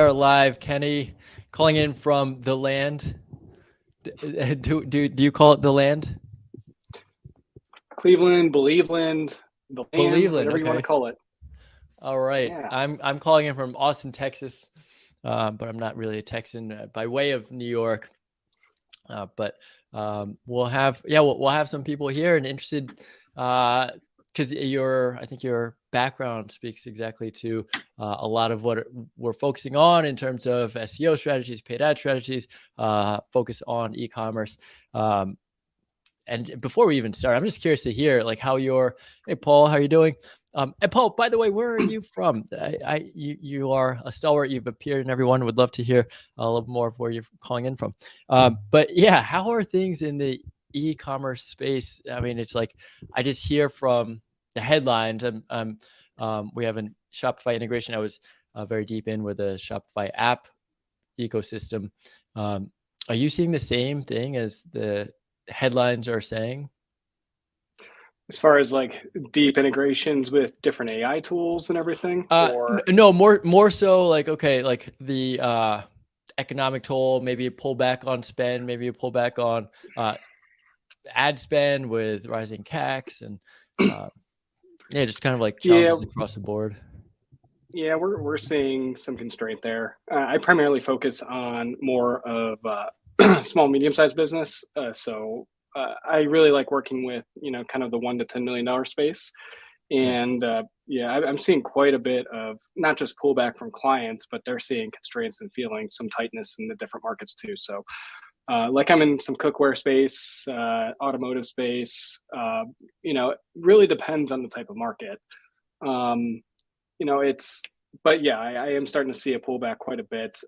are live. Kenny calling in from the land. Do you call it the land? Cleveland, Believeland, the land, Believeland, whatever you want to okay. call it. All right. Yeah. I'm calling in from Austin, Texas, but I'm not really a Texan by way of New York. But we'll have we'll have some people here and interested because I think your background speaks exactly to a lot of what we're focusing on in terms of SEO strategies, paid ad strategies, focus on e-commerce. And before we even start, I'm just curious to hear like hey Paul, how are you doing? And Paul, by the way, where are you from? You are a stalwart. You've appeared in everyone. Would love to hear a little more of where you're calling in from. But yeah, how are things in the e-commerce space? I mean, it's like I just hear from the headlines. We have a Shopify integration. I was very deep in with the Shopify app ecosystem. Are you seeing the same thing as the headlines are saying? As far as like deep integrations with different AI tools and everything, or no, more so like, okay, like the economic toll, maybe a pullback on spend, maybe a pullback on ad spend with rising CACs and yeah, just kind of like challenges across the board. Yeah, we're seeing some constraint there. I primarily focus on more of small, medium-sized business. I really like working with, kind of the $1 to $10 million space. And I'm seeing quite a bit of not just pullback from clients, but they're seeing constraints and feeling some tightness in the different markets too. So like I'm in some cookware space, automotive space, it really depends on the type of market. I am starting to see a pullback quite a bit.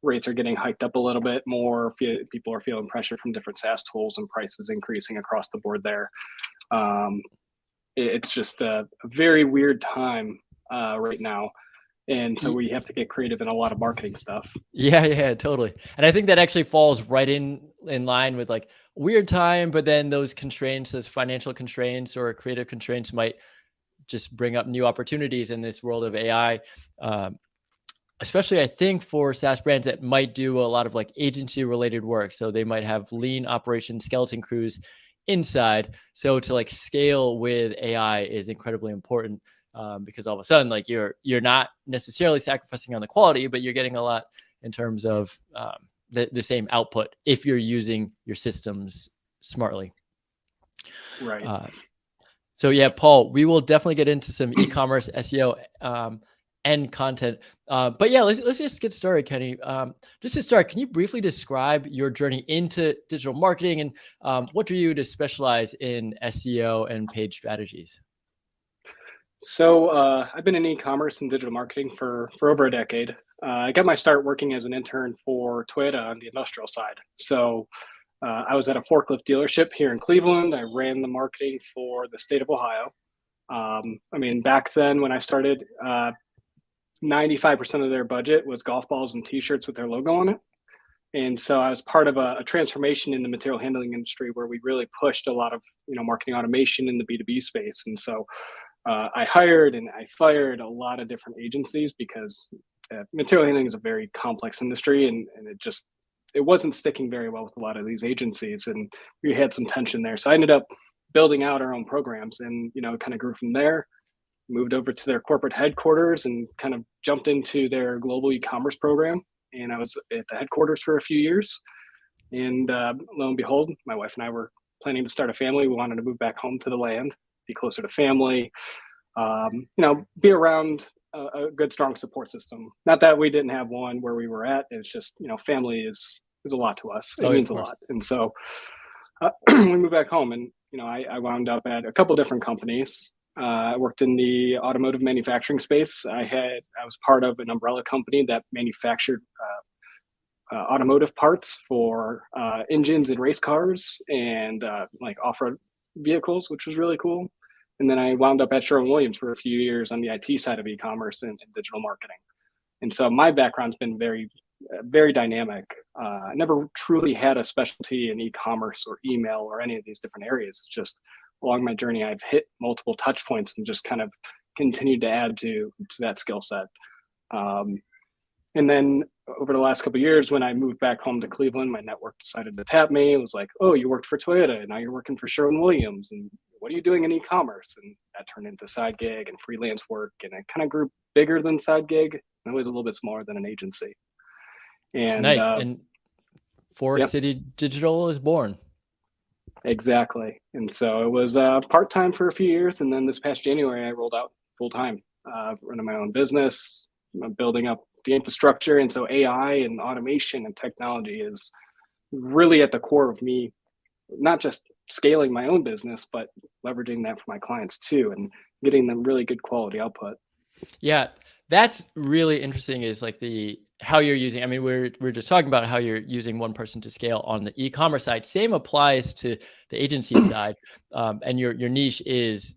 Rates are getting hiked up a little bit more. People are feeling pressure from different SaaS tools and prices increasing across the board there. It's just a very weird time right now. And so we have to get creative in a lot of marketing stuff. Yeah, totally. And I think that actually falls right in line with like weird time, but then those constraints, those financial constraints or creative constraints might just bring up new opportunities in this world of AI. Especially I think for SaaS brands that might do a lot of like agency related work. So they might have lean operation skeleton crews inside. So to like scale with AI is incredibly important because all of a sudden like you're not necessarily sacrificing on the quality, but you're getting a lot in terms of the same output if you're using your systems smartly. Right. So yeah, Paul, we will definitely get into some e-commerce SEO and content. But yeah, let's just get started, Kenny. Just to start, can you briefly describe your journey into digital marketing and what drew you to specialize in SEO and paid strategies? So I've been in e-commerce and digital marketing for over a decade. I got my start working as an intern for Toyota on the industrial side. So I was at a forklift dealership here in Cleveland. I ran the marketing for the state of Ohio. Back then when I started, 95% of their budget was golf balls and t-shirts with their logo on it. And so I was part of a transformation in the material handling industry where we really pushed a lot of, marketing automation in the B2B space. And so I hired and I fired a lot of different agencies because material handling is a very complex industry and it wasn't sticking very well with a lot of these agencies, and we had some tension there. So I ended up building out our own programs and, kind of grew from there, moved over to their corporate headquarters and kind of jumped into their global e-commerce program. And I was at the headquarters for a few years. And lo and behold, my wife and I were planning to start a family. We wanted to move back home to the land, be closer to family, be around a good, strong support system. Not that we didn't have one where we were at. It's just, family is a lot to us. It means a lot. And so we moved back home and, I wound up at a couple different companies. I worked in the automotive manufacturing space. I was part of an umbrella company that manufactured automotive parts for engines in race cars and like off-road vehicles, which was really cool. And then I wound up at Sherwin-Williams for a few years on the IT side of e-commerce and digital marketing. And so my background's been very, very dynamic. I never truly had a specialty in e-commerce or email or any of these different areas. It's just along my journey, I've hit multiple touch points and just kind of continued to add to that skill set. And then over the last couple of years, when I moved back home to Cleveland, my network decided to tap me. It was like, oh, you worked for Toyota, and now you're working for Sherwin-Williams, and what are you doing in e-commerce? And that turned into side gig and freelance work, and it kind of grew bigger than side gig. And it was a little bit smaller than an agency. And Nice. And yep, City Digital is born. exactly. And so it was part-time for a few years, and then this past January, I rolled out full-time, running my own business, building up the infrastructure. And so AI and automation and technology is really at the core of me, not just scaling my own business, but leveraging that for my clients too, and getting them really good quality output. Yeah, that's really interesting is like how you're using, I mean, we're just talking about how you're using one person to scale on the e-commerce side. Same applies to the agency side. And your niche is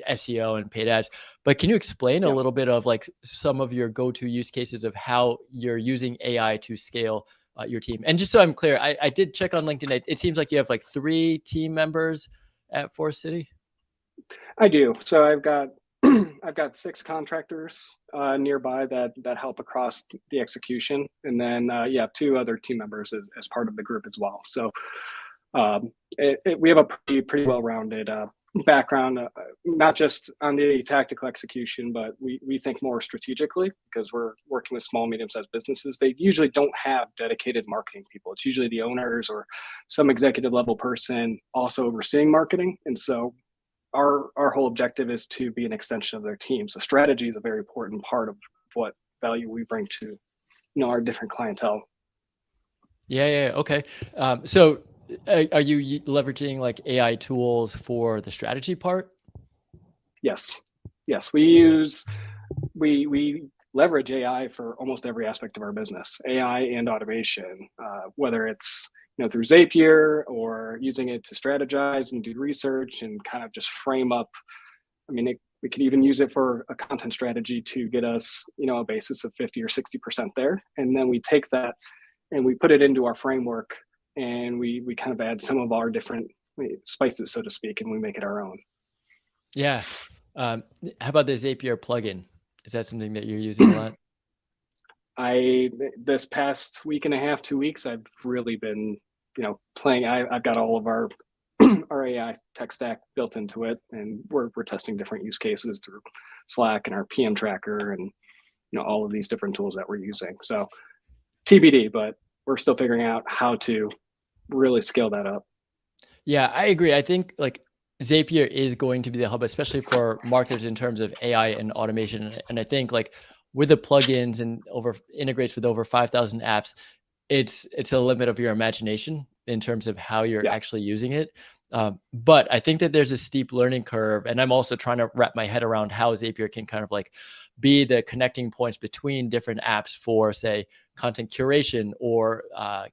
SEO and paid ads. But can you explain a Yep. little bit of like some of your go-to use cases of how you're using AI to scale your team? And just so I'm clear, I did check on LinkedIn. It seems like you have like 3 team members at Forest City. I do. So I've got I've got 6 contractors nearby that help across the execution, and then 2 other team members as part of the group as well. So we have a pretty well-rounded background, not just on the tactical execution, but we think more strategically because we're working with small, medium-sized businesses. They usually don't have dedicated marketing people. It's usually the owners or some executive level person also overseeing marketing. And so our whole objective is to be an extension of their team. So strategy is a very important part of what value we bring to our different clientele. Yeah. Okay. So are you leveraging like AI tools for the strategy part? Yes. We leverage AI for almost every aspect of our business, AI and automation, whether it's through Zapier or using it to strategize and do research and kind of just frame up. I mean, we could even use it for a content strategy to get us a basis of 50 or 60% there, and then we take that and we put it into our framework, and we kind of add some of our different spices, so to speak, and we make it our own. Yeah. How about the Zapier plugin? Is that something that you're using a lot? This past week and a half, 2 weeks, I've really been, playing. I've got all of our our AI tech stack built into it, and we're testing different use cases through Slack and our PM tracker, and all of these different tools that we're using. So TBD, but we're still figuring out how to really scale that up. Yeah, I agree. I think like Zapier is going to be the hub, especially for marketers in terms of AI and automation. And I think like with the plugins and integrates with over 5,000 apps, it's a limit of your imagination in terms of how you're actually using it. But I think that there's a steep learning curve, and I'm also trying to wrap my head around how Zapier can kind of like be the connecting points between different apps for, say, content curation or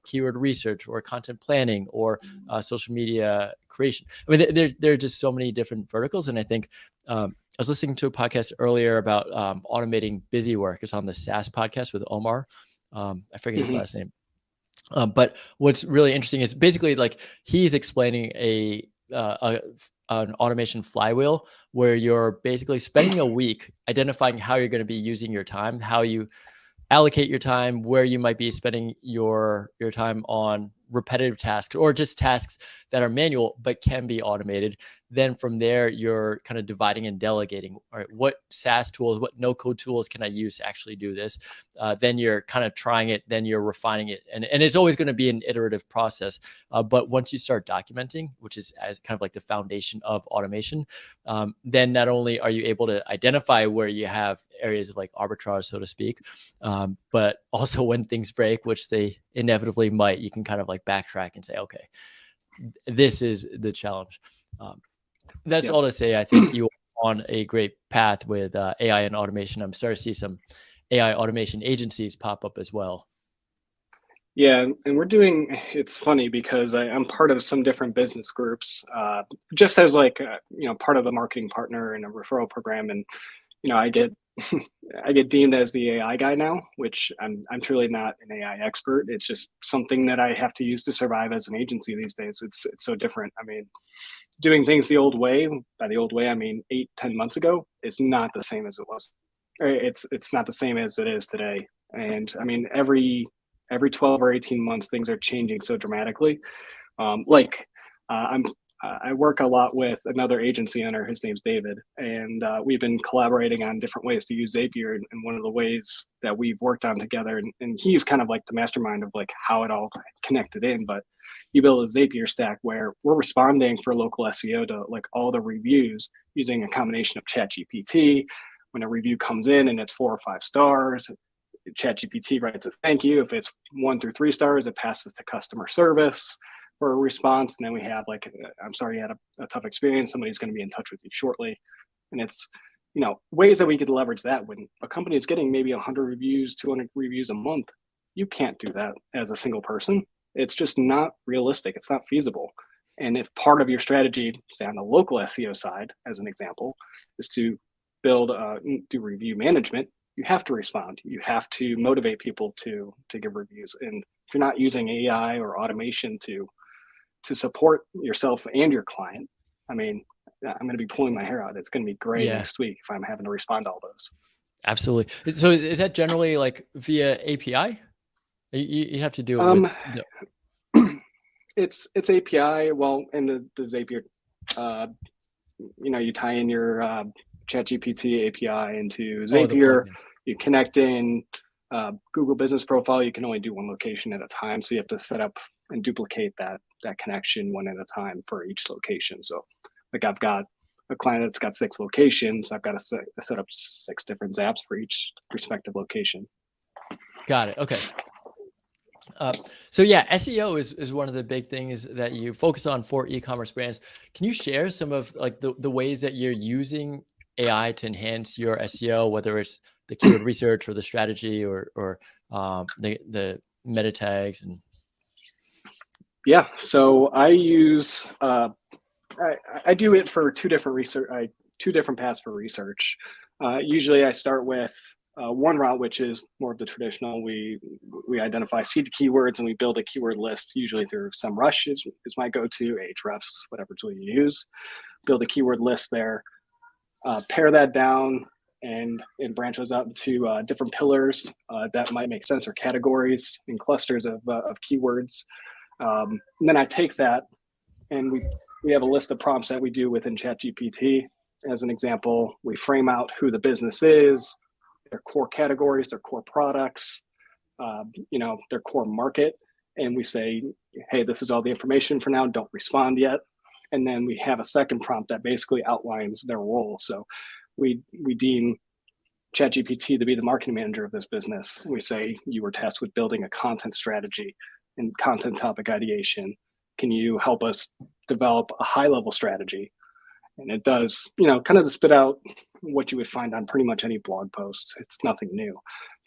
keyword research or content planning or social media creation. I mean, there are just so many different verticals. And I think I was listening to a podcast earlier about automating busy work. It's on the SaaS podcast with Omar. I forget his last name. But what's really interesting is basically like he's explaining an automation flywheel where you're basically spending a week identifying how you're going to be using your time, how you allocate your time, where you might be spending your time on repetitive tasks or just tasks that are manual but can be automated. Then from there, you're kind of dividing and delegating. All right, what SaaS tools, what no-code tools can I use to actually do this? Then you're kind of trying it, then you're refining it. And it's always going to be an iterative process. But once you start documenting, which is as kind of like the foundation of automation, then not only are you able to identify where you have areas of like arbitrage, so to speak, but also when things break, which they inevitably might, you can kind of like backtrack and say, okay, this is the challenge. That's all to say, I think you are on a great path with AI and automation. I'm starting to see some AI automation agencies pop up as well. Yeah, and it's funny because I'm part of some different business groups, just as like, part of the marketing partner in a referral program. And, I get, I get deemed as the AI guy now, which I'm truly not an AI expert. It's just something that I have to use to survive as an agency these days. It's so different. I mean, doing things the old way, by the old way, I mean 8, 10 months ago, is not the same as it was. It's not the same as it is today. And I mean, every 12 or 18 months, things are changing so dramatically. I work a lot with another agency owner. His name's David, and we've been collaborating on different ways to use Zapier. And one of the ways that we've worked on together, and he's kind of like the mastermind of like how it all connected in. But you build a Zapier stack where we're responding for local SEO to like all the reviews using a combination of ChatGPT. When a review comes in and it's 4 or 5 stars, ChatGPT writes a thank you. If it's 1 through 3 stars, it passes to customer service for a response. And then we have like, I'm sorry you had a tough experience. Somebody's going to be in touch with you shortly. And it's, ways that we could leverage that. When a company is getting maybe 100 reviews, 200 reviews a month, you can't do that as a single person. It's just not realistic. It's not feasible. And if part of your strategy, say on the local SEO side, as an example, is to do review management, you have to respond. You have to motivate people to give reviews. And if you're not using AI or automation to support yourself and your client, I mean, I'm going to be pulling my hair out. It's going to be gray next week if I'm having to respond to all those. Absolutely. So is that generally like via API? You have to do it with... It's API. Well, in the Zapier, you tie in your ChatGPT API into Zapier. You connect in Google Business Profile. You can only do one location at a time, so you have to set up and duplicate that connection one at a time for each location. So, like I've got a client that's got 6 locations. I've got to set up 6 different Zaps for each respective location. Got it. Okay. So yeah, SEO is one of the big things that you focus on for e-commerce brands. Can you share some of like the ways that you're using AI to enhance your SEO, whether it's the keyword research or the strategy or the meta tags? And yeah, so I use I do it for 2 different paths for research. Usually I start with one route, which is more of the traditional. We identify seed keywords and we build a keyword list, usually through SEMrush is my go-to, Ahrefs, whatever tool you use. Build a keyword list there, pare that down and branch those out into different pillars that might make sense, or categories and clusters of keywords. And then I take that and we have a list of prompts that we do within ChatGPT. As an example, we frame out who the business is, their core categories, their core products, their core market. And we say, hey, this is all the information for now. Don't respond yet. And then we have a second prompt that basically outlines their role. So we deem ChatGPT to be the marketing manager of this business. And we say, you were tasked with building a content strategy and content topic ideation. Can you help us develop a high-level strategy? And it does, kind of to spit out what you would find on pretty much any blog post. It's nothing new.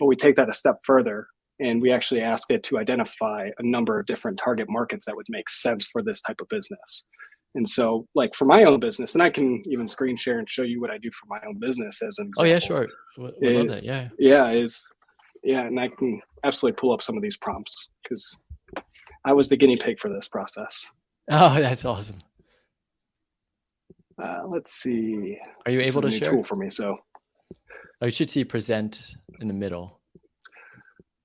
But we take that a step further and we actually ask it to identify a number of different target markets that would make sense for this type of business. And so, like for my own business, and I can even screen share and show you what I do for my own business as an example. Oh yeah, sure. I love that. Yeah. And I can absolutely pull up some of these prompts because I was the guinea pig for this process. Oh, that's awesome. Let's see. Are you able to share? Tool for me, so. Oh, you should see present in the middle.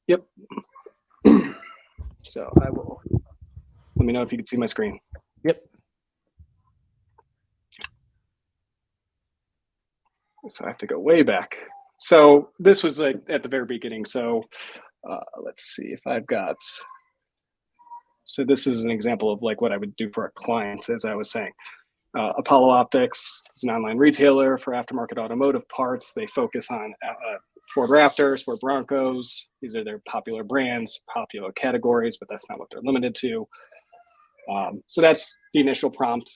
Yep. So I will. Let me know if you can see my screen. Yep. So I have to go way back. So this was at the very beginning. So let's see if I've got. So this is an example of like what I would do for a client, as I was saying. Apollo Optics is an online retailer for aftermarket automotive parts. They focus on Ford Raptors, Ford Broncos. These are their popular brands, popular categories, but that's not what they're limited to. So that's the initial prompt.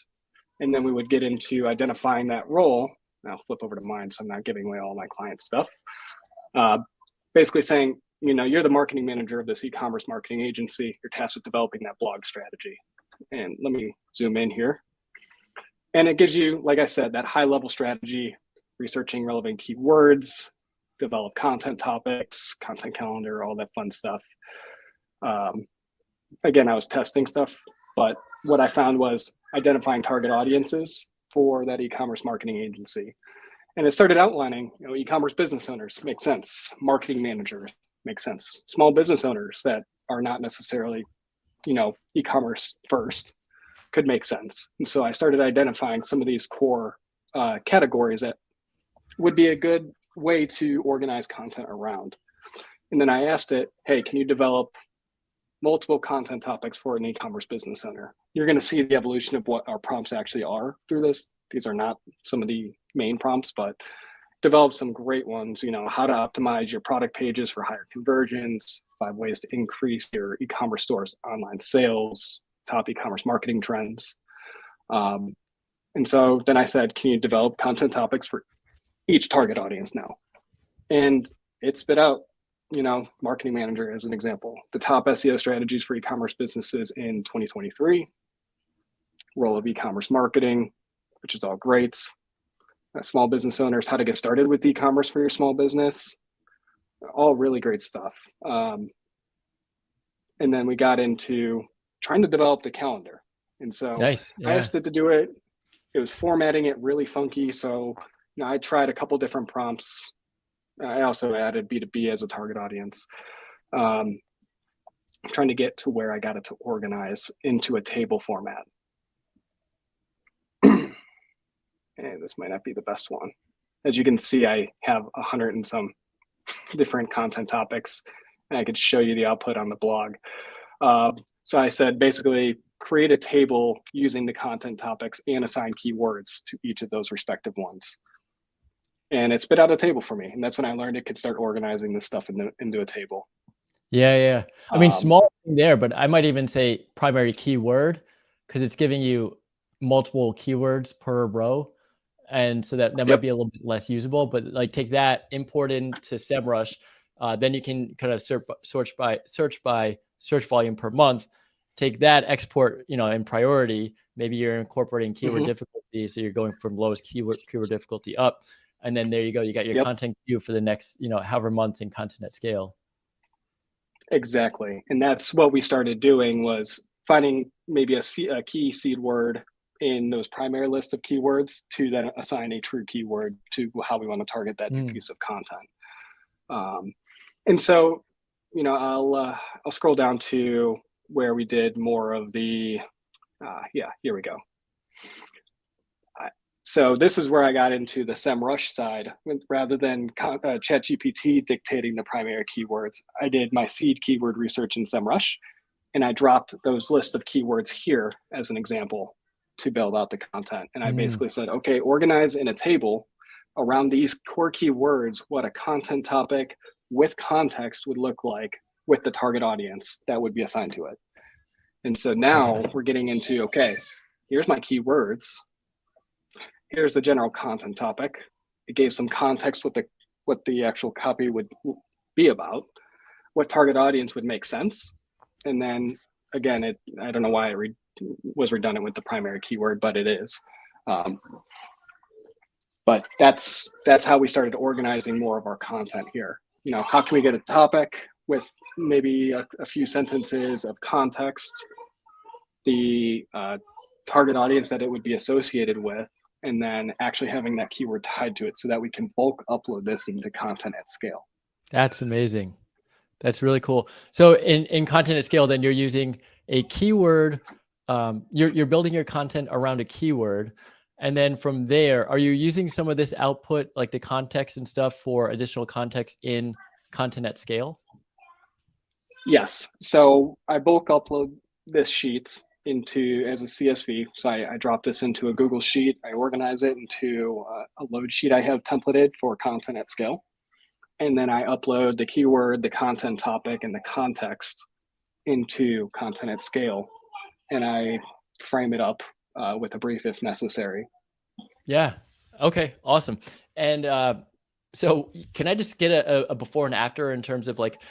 And then we would get into identifying that role. I'll flip over to mine, so I'm not giving away all my client stuff. Basically saying, you're the marketing manager of this e-commerce marketing agency. You're tasked with developing that blog strategy. And let me zoom in here. And it gives you, like I said, that high-level strategy, researching relevant keywords, develop content topics, content calendar, all that fun stuff. Again, I was testing stuff, but what I found was identifying target audiences for that e-commerce marketing agency. And it started outlining, e-commerce business owners, makes sense, marketing managers, makes sense. Small business owners that are not necessarily, e-commerce first could make sense. And so I started identifying some of these core categories that would be a good way to organize content around. And then I asked it, hey, can you develop multiple content topics for an e-commerce business owner? You're going to see the evolution of what our prompts actually are through this. These are not some of the main prompts, but develop some great ones, how to optimize your product pages for higher conversions, 5 ways to increase your e-commerce store's online sales, top e-commerce marketing trends. And so then I said, can you develop content topics for each target audience now? And it spit out, marketing manager as an example, the top SEO strategies for e-commerce businesses in 2023, role of e-commerce marketing, which is all great. Small business owners, how to get started with e-commerce for your small business, all really great stuff. And then we got into trying to develop the calendar. And so Nice. Yeah. I asked it to do it. It was formatting it really funky. So I tried a couple different prompts. I also added B2B as a target audience. Trying to get to where I got it to organize into a table format. And this might not be the best one. As you can see, I have 100 and some different content topics, and I could show you the output on the blog. So I said, basically, create a table using the content topics and assign keywords to each of those respective ones. And it spit out a table for me. And that's when I learned it could start organizing this stuff into a table. Yeah. I mean, small thing there, but I might even say primary keyword, because it's giving you multiple keywords per row. And so that might be a little bit less usable, but like take that, import into SEMrush. Then you can kind of search by search volume per month. Take that, export, in priority. Maybe you're incorporating keyword difficulty, so you're going from lowest keyword difficulty up. And then there you go. You got your content queue for the next, however months in content at scale. Exactly. And that's what we started doing, was finding maybe a key seed word in those primary list of keywords to then assign a true keyword to how we want to target that new piece of content. And so, I'll scroll down to where we did more of the, here we go. So this is where I got into the SEMrush side. Rather than ChatGPT dictating the primary keywords, I did my seed keyword research in SEMrush, and I dropped those list of keywords here as an example to build out the content. And I basically said, okay, organize in a table around these core keywords what a content topic with context would look like with the target audience that would be assigned to it. And so now we're getting into, okay, here's my keywords. Here's the general content topic. It gave some context what the actual copy would be about, what target audience would make sense. And then again, I don't know why it was redundant with the primary keyword, but it is. But that's how we started organizing more of our content here. How can we get a topic with maybe a few sentences of context, the target audience that it would be associated with, and then actually having that keyword tied to it so that we can bulk upload this into content at scale. That's amazing. That's really cool. So in content at scale, then you're using a keyword. You're building your content around a keyword. And then from there, are you using some of this output, like the context and stuff, for additional context in content at scale? Yes. So I bulk upload this sheet as a CSV. So I drop this into a Google Sheet. I organize it into a load sheet I have templated for content at scale. And then I upload the keyword, the content topic, and the context into content at scale. And I frame it up with a brief if necessary. Yeah. Okay. Awesome. And so can I just get a before and after in terms of like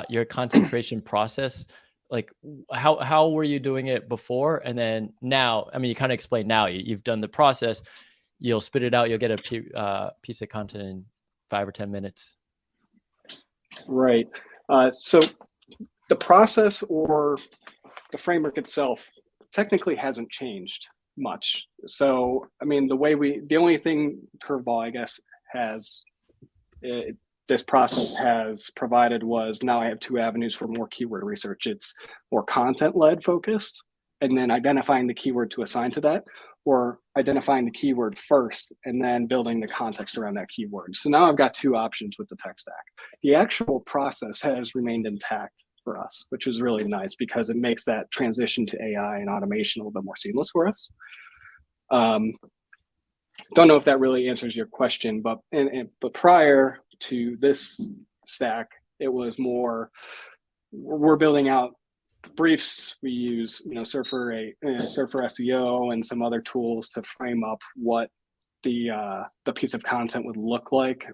your content creation process? Like how were you doing it before? And then now, I mean, you kind of explained now, you've done the process, you'll spit it out, you'll get a piece of content in 5 or 10 minutes. Right. So the process or the framework itself technically hasn't changed much. So, I mean, the only thing curveball, I guess, this process has provided was now I have two avenues for more keyword research. It's more content-led focused, and then identifying the keyword to assign to that, or identifying the keyword first and then building the context around that keyword. So now I've got two options with the tech stack. The actual process has remained intact for us, which is really nice because it makes that transition to AI and automation a little bit more seamless for us. Don't know if that really answers your question, but prior to this stack, it was more, we're building out briefs. We use, Surfer SEO and some other tools to frame up what the piece of content would look like,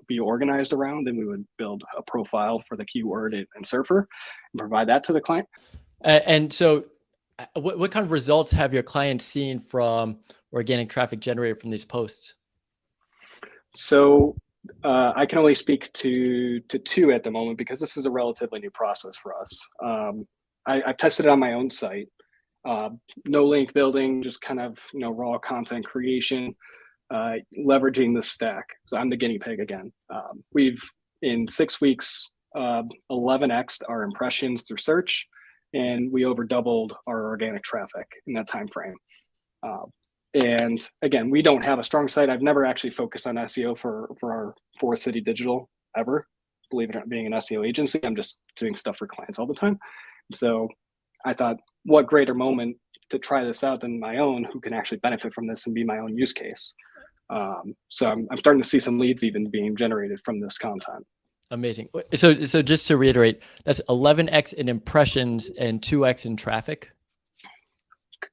be organized around, and we would build a profile for the keyword in Surfer and provide that to the client. And so what kind of results have your clients seen from organic traffic generated from these posts? So I can only speak to two at the moment because this is a relatively new process for us. I've tested it on my own site. No link building, just kind of raw content creation, leveraging the stack. So I'm the guinea pig again. We've in 6 weeks 11x'd our impressions through search, and we over doubled our organic traffic in that time frame. And again, we don't have a strong site. I've never actually focused on SEO for our Forest City Digital ever. Believe it or not, being an SEO agency, I'm just doing stuff for clients all the time. So I thought, what greater moment to try this out than my own, who can actually benefit from this and be my own use case. So I'm starting to see some leads even being generated from this content. Amazing. So just to reiterate, that's 11x in impressions and 2x in traffic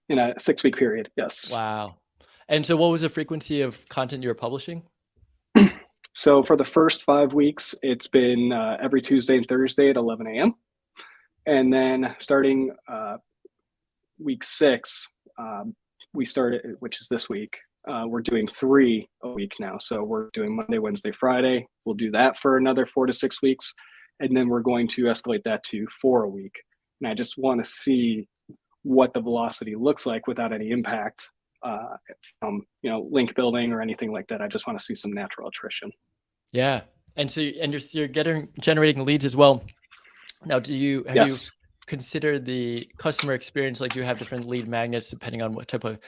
in a 6-week period. Yes. Wow. And so what was the frequency of content you were publishing? So for the first 5 weeks, it's been every Tuesday and Thursday at 11 a.m. And then starting week 6, we started, which is this week, we're doing 3 a week now. So we're doing Monday, Wednesday, Friday. We'll do that for another 4 to 6 weeks. And then we're going to escalate that to 4 a week. And I just want to see what the velocity looks like without any impact from link building or anything like that. I just want to see some natural attrition. Yeah. And so you're generating leads as well. Now, have you considered the customer experience? Like, do you have different lead magnets depending on what type of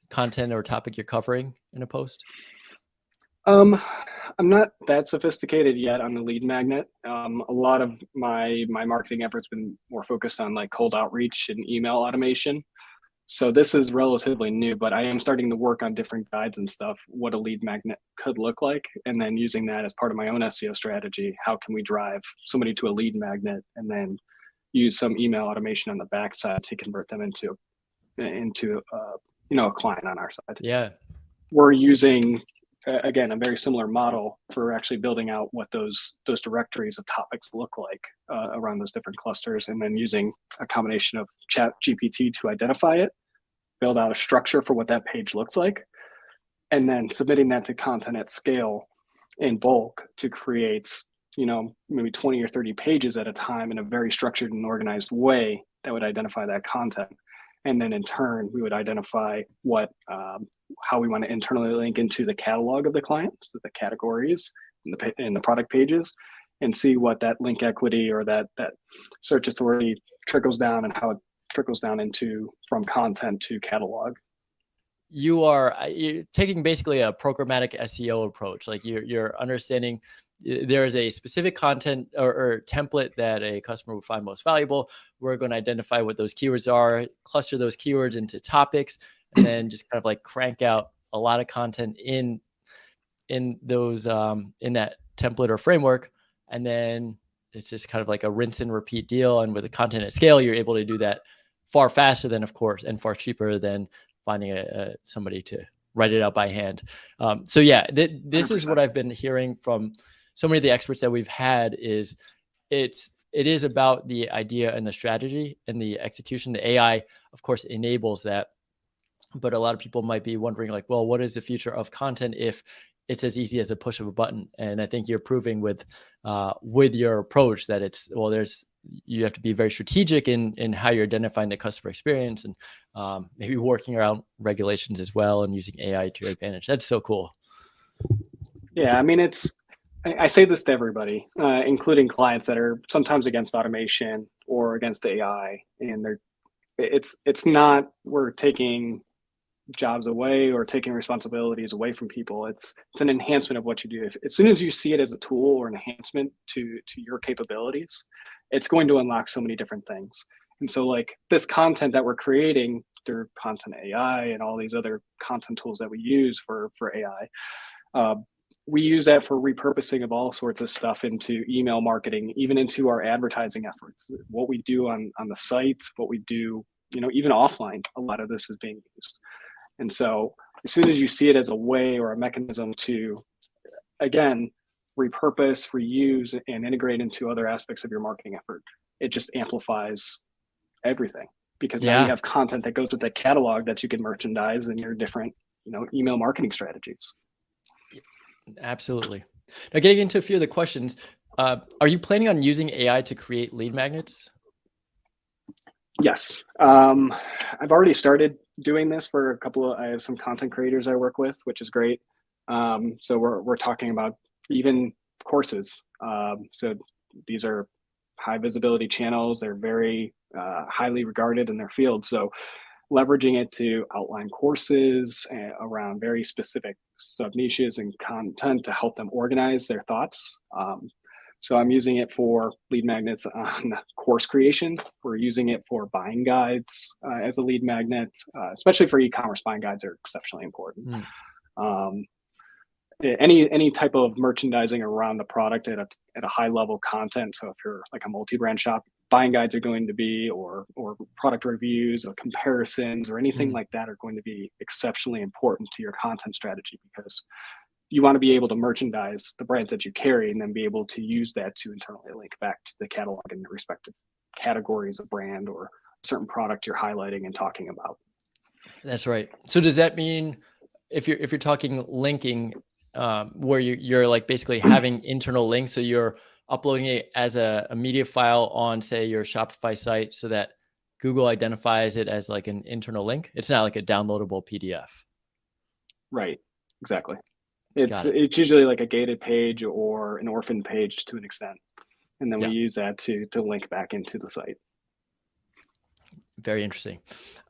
content or topic you're covering in a post? I'm not that sophisticated yet on the lead magnet. A lot of my marketing efforts been more focused on like cold outreach and email automation. So this is relatively new, but I am starting to work on different guides and stuff, what a lead magnet could look like, and then using that as part of my own SEO strategy. How can we drive somebody to a lead magnet and then use some email automation on the backside to convert them into a client on our side? Yeah. We're using, again, a very similar model for actually building out what those directories of topics look like around those different clusters, and then using a combination of Chat GPT to identify it, build out a structure for what that page looks like, and then submitting that to content at scale in bulk to create, maybe 20 or 30 pages at a time in a very structured and organized way that would identify that content. And then in turn, we would identify how we want to internally link into the catalog of the client, so the categories in the product pages, and see what that link equity or that search authority trickles down, and how it trickles down from content to catalog. You're taking basically a programmatic SEO approach. Like you're understanding there is a specific content or template that a customer would find most valuable. We're going to identify what those keywords are, cluster those keywords into topics, and then just kind of like crank out a lot of content in those in that template or framework. And then it's just kind of like a rinse and repeat deal. And with the content at scale, you're able to do that far faster than, of course, and far cheaper than finding somebody to write it out by hand. So yeah, this 100%. Is what I've been hearing from so many of the experts that we've had is it is about the idea and the strategy and the execution. The AI, of course, enables that. But a lot of people might be wondering like, well, what is the future of content if it's as easy as a push of a button? And I think you're proving with your approach that you have to be very strategic in how you're identifying the customer experience, and maybe working around regulations as well and using AI to your advantage. That's so cool. Yeah, I mean, it's I say this to everybody, including clients that are sometimes against automation or against AI, and it's not we're taking jobs away or taking responsibilities away from people. It's an enhancement of what you do. As soon as you see it as a tool or an enhancement to your capabilities, it's going to unlock so many different things. And so like this content that we're creating through content AI and all these other content tools that we use for AI, we use that for repurposing of all sorts of stuff into email marketing, even into our advertising efforts. What we do on the sites, what we do, even offline, a lot of this is being used. And so as soon as you see it as a way or a mechanism to, again, repurpose, reuse, and integrate into other aspects of your marketing effort, it just amplifies everything, because now you have content that goes with that catalog that you can merchandise in your different, email marketing strategies. Absolutely. Now, getting into a few of the questions, are you planning on using AI to create lead magnets? Yes. I've already started doing this for a couple of, I have some content creators I work with, which is great. So we're talking about even courses. So these are high visibility channels. They're very highly regarded in their field. So leveraging it to outline courses around very specific sub niches and content to help them organize their thoughts. So I'm using it for lead magnets on course creation. We're using it for buying guides as a lead magnet, especially for e-commerce. Buying guides are exceptionally important. Any type of merchandising around the product at a high level content. So if you're like a multi-brand shop, buying guides are going to be, or product reviews or comparisons or anything like that are going to be exceptionally important to your content strategy, because you want to be able to merchandise the brands that you carry and then be able to use that to internally link back to the catalog in the respective categories of brand or a certain product you're highlighting and talking about. That's right. So does that mean if you're talking linking, where you're like basically having internal links, so you're uploading it as a media file on, say, your Shopify site, so that Google identifies it as like an internal link? It's not like a downloadable PDF. Right. Exactly. It's usually like a gated page or an orphan page to an extent. And then we use that to link back into the site. Very interesting.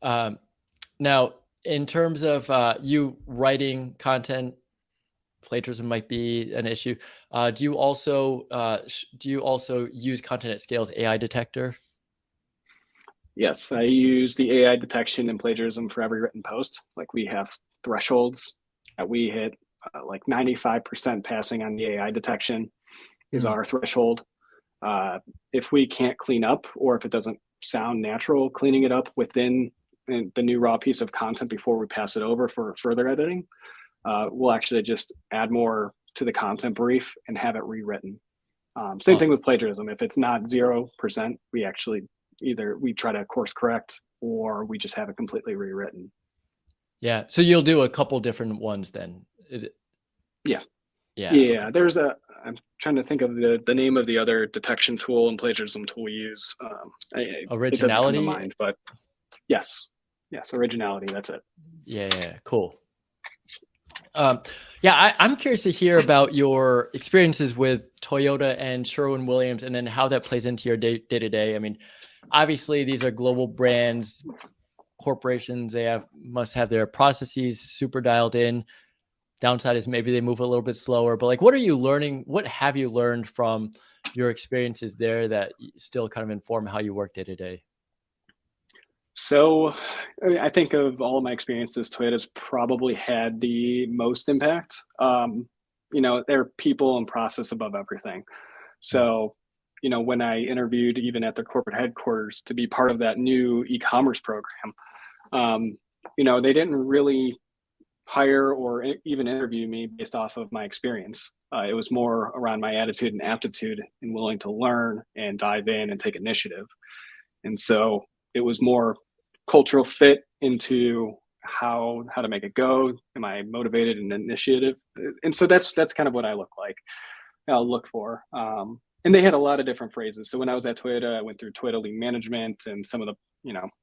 Now, in terms of you writing content, plagiarism might be an issue. Do you also use Content at Scale's AI detector? Yes, I use the AI detection and plagiarism for every written post. Like we have thresholds that we hit, like 95% passing on the AI detection is our threshold. If we can't clean up, or if it doesn't sound natural cleaning it up within the new raw piece of content before we pass it over for further editing, we'll actually just add more to the content brief and have it rewritten. Same thing with plagiarism. If it's not 0%, we actually either we try to course correct or we just have it completely rewritten. Yeah. So you'll do a couple different ones then. Yeah. Okay. I'm trying to think of the name of the other detection tool and plagiarism tool we use. Originality? It doesn't come to mind, but yes, originality. That's it. Yeah. Cool. I'm curious to hear about your experiences with Toyota and Sherwin-Williams, and then how that plays into your day-to-day. I mean, obviously these are global brands, corporations. They must have their processes super dialed in. Downside is maybe they move a little bit slower, but like, what are you learning? What have you learned from your experiences there that still kind of inform how you work day to day? So I think of all of my experiences, Toyota's probably had the most impact. They're people and process above everything. So, when I interviewed even at their corporate headquarters to be part of that new e-commerce program, they didn't really hire or even interview me based off of my experience. It was more around my attitude and aptitude and willing to learn and dive in and take initiative. And so it was more cultural fit into how to make it go. Am I motivated and initiative? And so that's kind of what I'll look for. And they had a lot of different phrases. So when I was at Toyota, I went through Toyota Lean Management and some of the,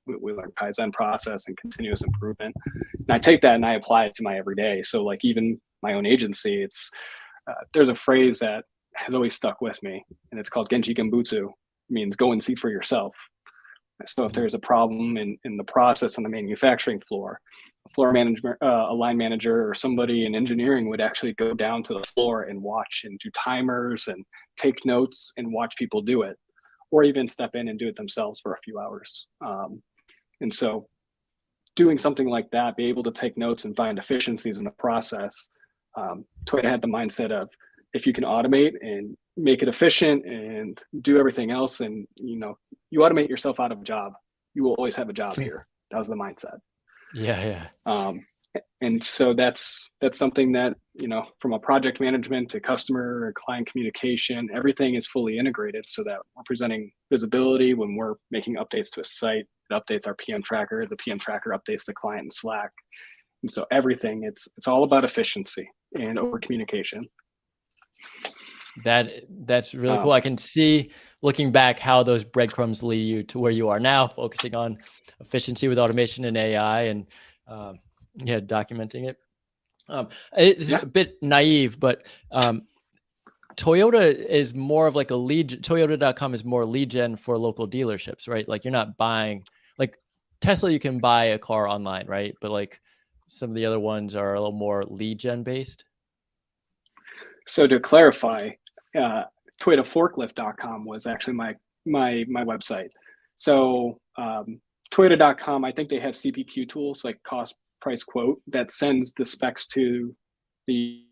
we learned Kaizen process and continuous improvement. And I take that and I apply it to my everyday. So like even my own agency, it's there's a phrase that has always stuck with me, and it's called Genji Genbutsu, means go and see for yourself. So if there's a problem in the process on the manufacturing floor, a floor manager, a line manager, or somebody in engineering would actually go down to the floor and watch and do timers and take notes and watch people do it, or even step in and do it themselves for a few hours. And so doing something like that, be able to take notes and find efficiencies in the process. Toyota had the mindset of, if you can automate and make it efficient and do everything else, and you automate yourself out of a job, you will always have a job here. That was the mindset. Yeah. And so that's something that, from a project management to customer or client communication, everything is fully integrated so that we're presenting visibility when we're making updates to a site. It updates our PM tracker. The PM tracker updates the client in Slack. And so everything, it's all about efficiency and over communication. That's really cool. I can see, looking back, how those breadcrumbs lead you to where you are now, focusing on efficiency with automation and AI, and documenting it. It's a bit naive, but Toyota is more of like a lead. Toyota.com is more lead gen for local dealerships, right? Like, you're not buying, like Tesla, you can buy a car online, right? But like some of the other ones are a little more lead gen based. So to clarify, ToyotaForklift.com was actually my website. So Toyota.com, I think they have CPQ tools like cost price quote that sends the specs to the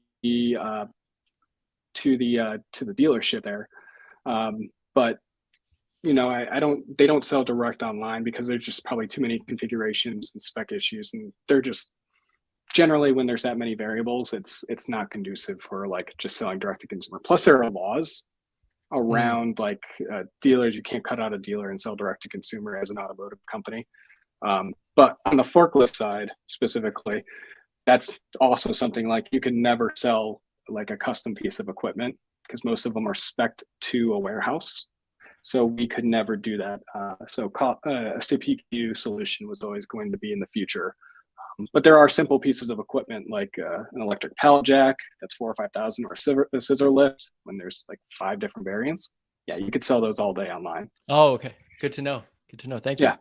dealership there. But they don't sell direct online because there's just probably too many configurations and spec issues, and they're just generally, when there's that many variables, it's not conducive for like just selling direct to consumer. Plus, there are laws around like dealers. You can't cut out a dealer and sell direct to consumer as an automotive company. But on the forklift side specifically, that's also something like you can never sell like a custom piece of equipment because most of them are spec'd to a warehouse. So we could never do that. So a CPQ solution was always going to be in the future. But there are simple pieces of equipment like an electric pallet jack that's $4,000 or $5,000, or a scissor lift when there's like 5 different variants. Yeah, you could sell those all day online. Oh, okay. Good to know. Thank you. Yeah.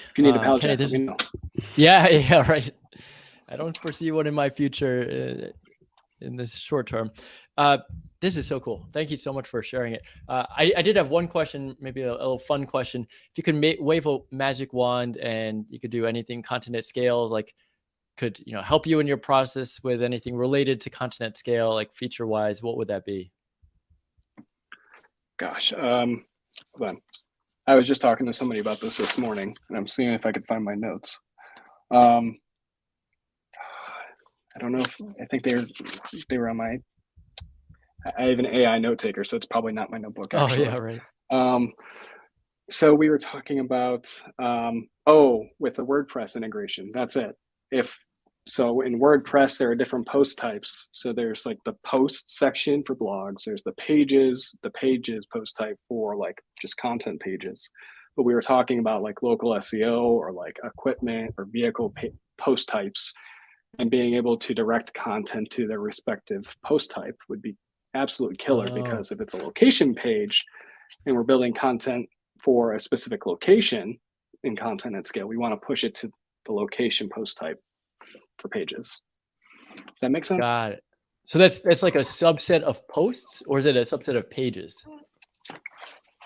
If you need a pallet Kenny, jack, let me know. Yeah, right. I don't foresee one in my future in this short term. This is so cool. Thank you so much for sharing it. I did have one question, maybe a little fun question. If you could wave a magic wand and you could do anything content at scale, like could help you in your process with anything related to content at scale, like feature wise, what would that be? Gosh, hold on. I was just talking to somebody about this morning, and I'm seeing if I could find my notes. I don't know I think they were on my. I have an AI note taker, so it's probably not my notebook. Actually. Oh yeah, right. So we were talking about with the WordPress integration. That's it. So in WordPress, there are different post types. So there's like the post section for blogs. There's the pages post type for like just content pages. But we were talking about like local SEO or like equipment or vehicle post types, and being able to direct content to their respective post type would be absolute killer. Because if it's a location page and we're building content for a specific location in content at scale, we want to push it to the location post type for pages. Does that make sense? Got it. So that's like a subset of posts, or is it a subset of pages?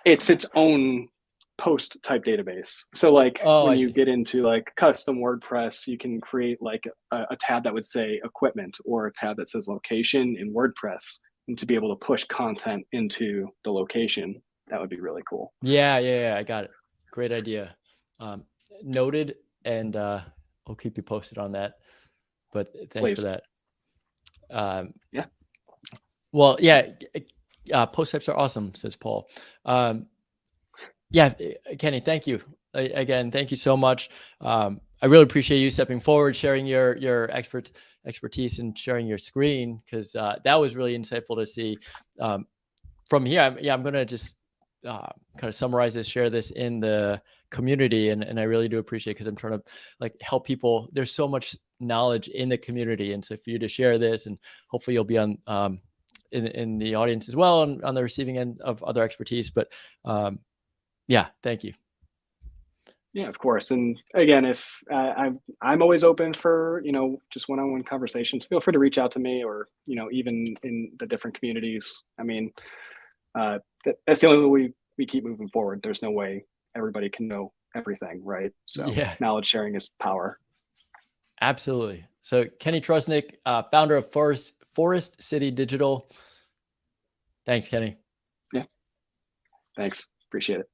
It's its own post type database. So like when you get into like custom WordPress, you can create like a tab that would say equipment or a tab that says location in WordPress, and to be able to push content into the location, that would be really cool. Yeah, I got it. Great idea. Noted, and I'll keep you posted on that. But thanks for that. Yeah. Well, yeah, post types are awesome, says Paul. Yeah, Kenny, thank you. Again, thank you so much. I really appreciate you stepping forward, sharing your expertise and sharing your screen, because that was really insightful to see. From here, I'm going to just kind of summarize this, share this in the community. And I really do appreciate it, because I'm trying to like help people. There's so much knowledge in the community. And so for you to share this, and hopefully you'll be on in the audience as well, on the receiving end of other expertise. But yeah, thank you. Yeah, of course. And again, if I'm always open for, just one-on-one conversations, feel free to reach out to me, or, even in the different communities. I mean, that's the only way we keep moving forward. There's no way everybody can know everything, right? So Yeah, knowledge sharing is power. absolutely. So Kenny Trusnik, founder of Forest City Digital. Thanks, Kenny. Yeah. Thanks. Appreciate it.